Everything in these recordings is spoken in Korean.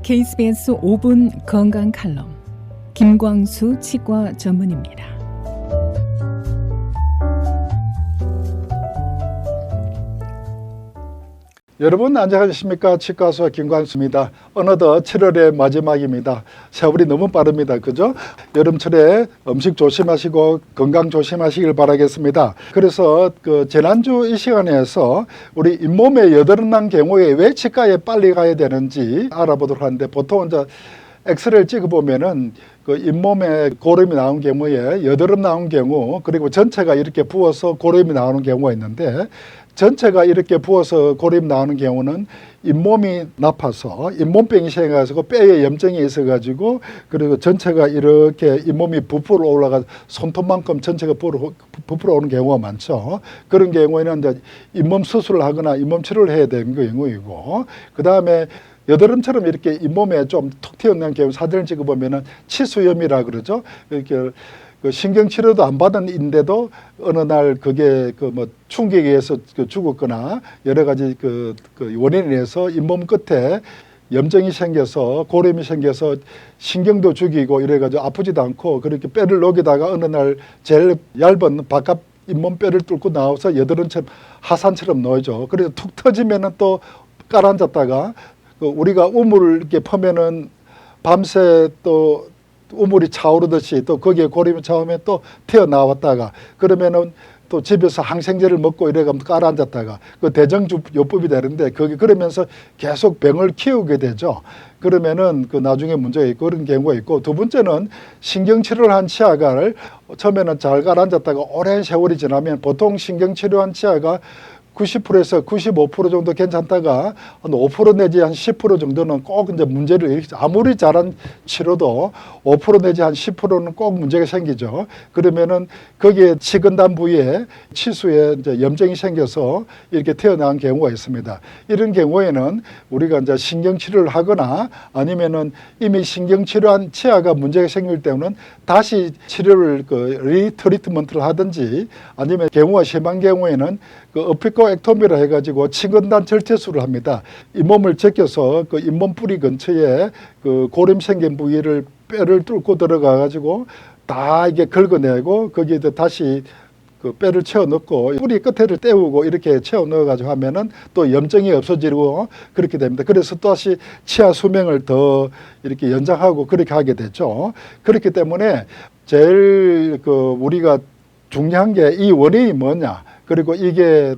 KBS 5분 건강 칼럼 김광수 치과 전문입니다. 여러분 안녕하십니까? 치과의사 김광수입니다. 어느덧 7월의 마지막입니다. 세월이 너무 빠릅니다. 그죠? 여름철에 음식 조심하시고 건강 조심하시길 바라겠습니다. 그래서 지난주 이 시간에서 우리 잇몸에 여드름 난 경우에 왜 치과에 빨리 가야 되는지 알아보도록 하는데, 보통 이제 엑스레이를 찍어보면은 그 잇몸에 고름이 나온 경우에 여드름 나온 경우, 그리고 전체가 이렇게 부어서 고름이 나오는 경우가 있는데, 전체가 이렇게 부어서 고름 나오는 경우는 잇몸이 나빠서 잇몸병이 생겨가지고 뼈에 염증이 있어가지고, 그리고 전체가 이렇게 잇몸이 부풀어 올라가 손톱만큼 전체가 부풀어 오는 경우가 많죠. 그런 경우에는 이제 잇몸 수술을 하거나 잇몸 치료를 해야 되는 경우이고, 그 다음에 여드름처럼 이렇게 잇몸에 좀 툭 튀어나온 경우 사진을 찍어보면은 치수염이라 그러죠. 이렇게 신경치료도 안 받은인데도 어느 날 그게 충격에 의해서 죽었거나 여러 가지 원인에 의해서 잇몸 끝에 염증이 생겨서 고름이 생겨서 신경도 죽이고 이래가지고 아프지도 않고, 그렇게 뼈를 녹이다가 어느 날 제일 얇은 바깥 잇몸 뼈를 뚫고 나와서 여드름처럼 하산처럼 놓이죠. 그래서 툭 터지면은 또 깔아앉았다가 우리가 우물을 이렇게 퍼면은 밤새 또 우물이 차오르듯이 또 거기에 고름이 차오르면 또 튀어나왔다가, 그러면은 또 집에서 항생제를 먹고 이래가면 깔아앉았다가 그 대정요법이 되는데, 그러면서 계속 병을 키우게 되죠. 그러면은 나중에 문제가 있고 그런 경우가 있고, 두 번째는 신경치료를 한 치아가 처음에는 잘 깔아앉았다가 오랜 세월이 지나면 보통 신경치료한 치아가 90%에서 95% 정도 괜찮다가 한 5% 내지 한 10% 정도는 꼭 이제 문제를 일으키죠. 아무리 잘한 치료도 5% 내지 한 10%는 꼭 문제가 생기죠. 그러면은 거기에 치근단 부위에 치수에 이제 염증이 생겨서 이렇게 튀어나온 경우가 있습니다. 이런 경우에는 우리가 이제 신경치료를 하거나 아니면은 이미 신경치료한 치아가 문제가 생길 때는 다시 치료를 리트리트먼트를 하든지, 아니면 경우가 심한 경우에는 어피코 액토미라 해가지고 치근단 절제술을 합니다. 잇몸을 제껴서 잇몸 뿌리 근처에 고름 생긴 부위를 뼈를 뚫고 들어가가지고 다 이게 긁어내고 거기에 다시 뼈를 채워 넣고 뿌리 끝에를 떼우고 이렇게 채워 넣어가지고 하면은 또 염증이 없어지고 그렇게 됩니다. 그래서 또다시 치아 수명을 더 이렇게 연장하고 그렇게 하게 되죠. 그렇기 때문에 제일 우리가 중요한 게 이 원인이 뭐냐, 그리고 이게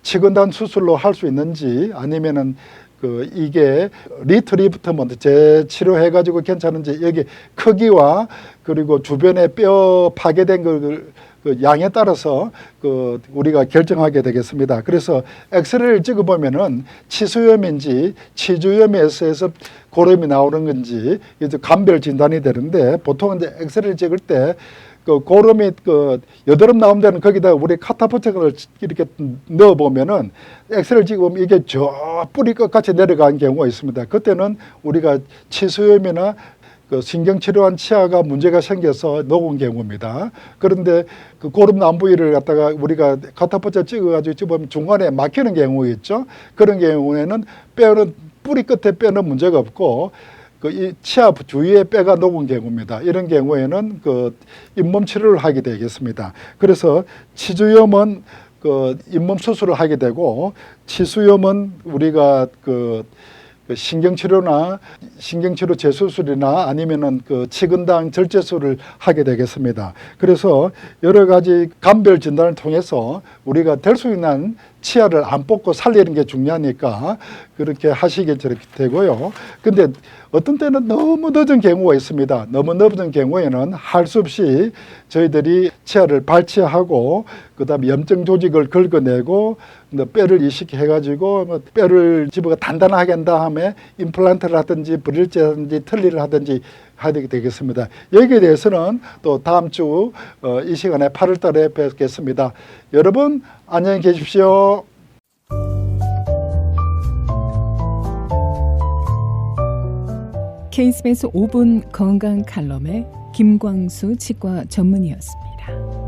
치근단 수술로 할 수 있는지, 아니면은 이게 리트리트먼트 재치료해가지고 괜찮은지, 여기 크기와 그리고 주변에 뼈 파괴된 양에 따라서 우리가 결정하게 되겠습니다. 그래서 엑스레이를 찍어보면은 치수염인지 치주염에서 고름이 나오는 건지 이제 감별 진단이 되는데, 보통 이제 엑스레이를 찍을 때 고름이 여드름 나온 데는 거기다 우리 카타포책을 이렇게 넣어보면은 엑스레이를 찍으면 이게 저 뿌리 끝까지 내려가는 경우가 있습니다. 그때는 우리가 치수염이나 신경치료한 치아가 문제가 생겨서 녹은 경우입니다. 그런데 고름 나온 부위를 갖다가 우리가 카타포책 찍어가지고 찍으면 중간에 막히는 경우가 있죠. 그런 경우에는 뿌리 끝에 뼈는 문제가 없고 이 치아 주위에 뼈가 녹은 경우입니다. 이런 경우에는 잇몸 치료를 하게 되겠습니다. 그래서 치주염은 잇몸 수술을 하게 되고, 치수염은 우리가 신경치료나 신경치료 재수술이나 아니면은 치근단 절제술을 하게 되겠습니다. 그래서 여러 가지 감별 진단을 통해서 우리가 될 수 있는 치아를 안 뽑고 살리는 게 중요하니까 그렇게 하시게 되고요. 근데 어떤 때는 너무 늦은 경우가 있습니다. 너무 늦은 경우에는 할 수 없이 저희들이 치아를 발치하고 그다음에 염증 조직을 긁어내고 뼈를 이식해가지고 뼈를 집어가 단단하게 한 다음에 임플란트를 하든지 브릴제든지 틀니를 하든지 하게 되겠습니다. 여기에 대해서는 또 다음 주 이 시간에 8월 달에 뵙겠습니다. 여러분 안녕히 계십시오. KBS 5분 건강 칼럼의 김광수 치과 전문의였습니다.